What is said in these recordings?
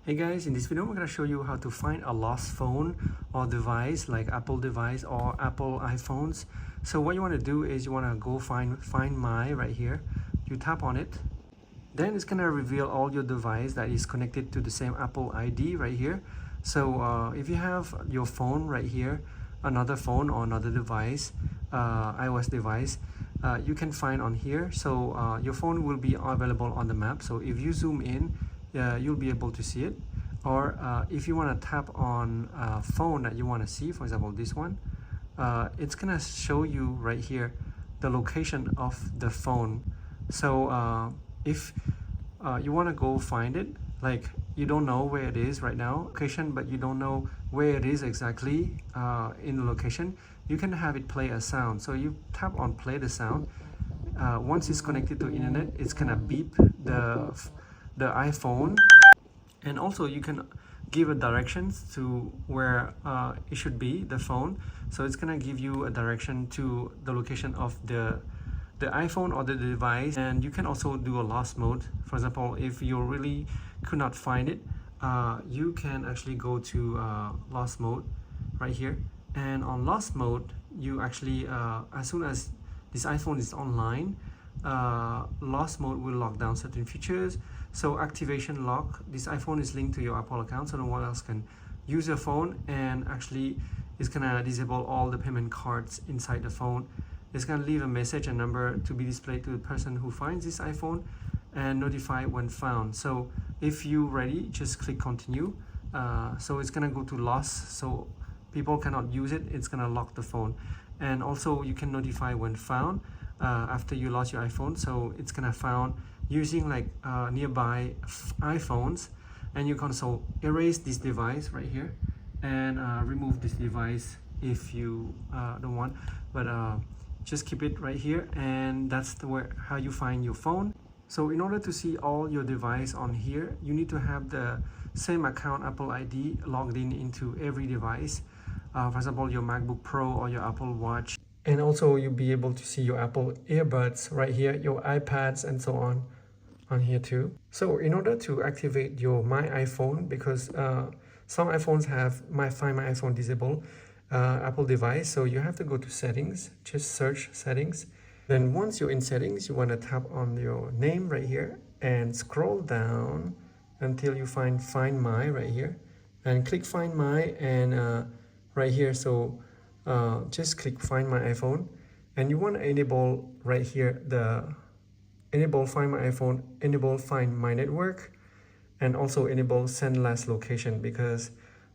Hey guys, in this video I'm going to show you how to find a lost phone or device like Apple device or Apple iPhones. So what you want to do is you want to go find my right here. You tap on it. Then it's going to reveal all your device that is connected to the same Apple ID right here. So if you have your phone right here, another phone or another device, iOS device, you can find on here. So your phone will be available on the map. So if you zoom in, you'll be able to see it. Or if you want to tap on a phone that you want to see, for example this one, it's gonna show you right here the location of the phone. So if you want to go find it, like you don't know where it is right now, location, but you don't know where it is exactly in the location, you can have it play a sound. So you tap on play the sound. Once it's connected to internet, it's gonna beep the iPhone, and also you can give a directions to where it should be, the phone. So it's gonna give you a direction to the location of the iPhone or the device. And you can also do a lost mode. For example, if you really could not find it, you can actually go to lost mode right here. And on lost mode, you actually as soon as this iPhone is online, lost mode will lock down certain features. So activation lock, this iPhone is linked to your Apple account, so no one else can use your phone, and actually it's gonna disable all the payment cards inside the phone. It's gonna leave a message and number to be displayed to the person who finds this iPhone and notify when found. So if you're ready, just click continue. So it's gonna go to lost, so people cannot use it. It's gonna lock the phone. And also you can notify when found after you lost your iPhone. So it's gonna found using like nearby iPhones, and you can also erase this device right here and remove this device if you don't want, but just keep it right here. And that's how you find your phone. So in order to see all your device on here, you need to have the same account Apple ID logged into every device. For example, your MacBook Pro or your Apple Watch. And also you'll be able to see your Apple earbuds right here, your iPads and so on here too. So in order to activate your My iPhone, because some iPhones have Find My iPhone disabled, Apple device, so you have to go to settings, just search settings. Then once you're in settings, you want to tap on your name right here and scroll down until you find My right here, and click Find My, and right here, so just click Find My iPhone, and you want to enable right here the enable Find My iPhone, enable Find My Network, and also enable Send Last Location, because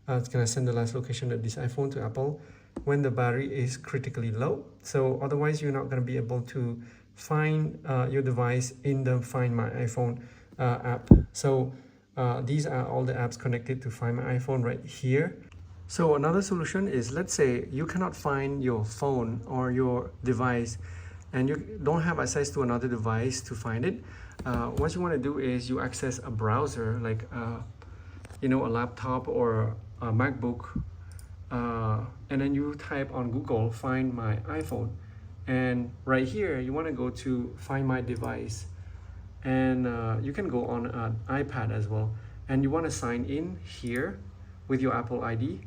it's gonna send the last location of this iPhone to Apple when the battery is critically low. So otherwise you're not gonna be able to find your device in the Find My iPhone app. So these are all the apps connected to Find My iPhone right here. So another solution is, let's say you cannot find your phone or your device and you don't have access to another device to find it. What you want to do is you access a browser like a laptop or a MacBook, and then you type on Google Find My iPhone, and right here you want to go to Find My Device, and you can go on an iPad as well, and you want to sign in here with your Apple ID.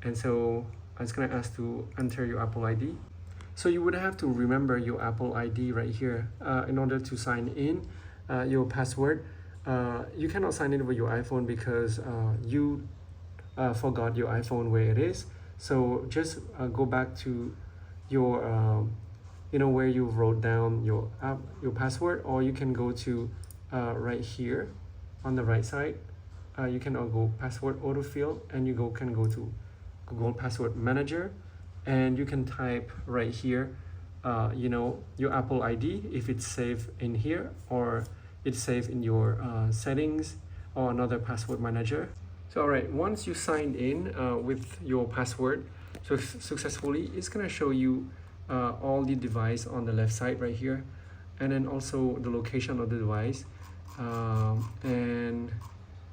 And so I'm just going to ask to enter your Apple ID. So you would have to remember your Apple ID right here in order to sign in your password. You cannot sign in with your iPhone because you forgot your iPhone where it is. So just go back to your where you wrote down your password, or you can go to right here on the right side. You can go password autofill, and you can go to Google Password Manager, and you can type right here your Apple ID if it's saved in here, or it's saved in your settings or another password manager. So all right, once you signed in with your password successfully, it's gonna show you all the device on the left side right here, and then also the location of the device. And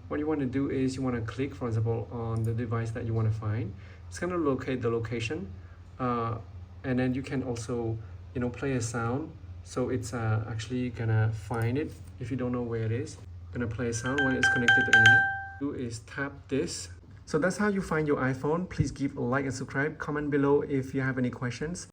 what you want to do is you want to click, for example, on the device that you want to find. It's going to locate the location, and then you can also play a sound, so it's actually gonna find it if you don't know where it is. Gonna play a sound when it's connected to internet. do is tap this. So that's how you find your iPhone. Please give a like and subscribe. Comment below if you have any questions.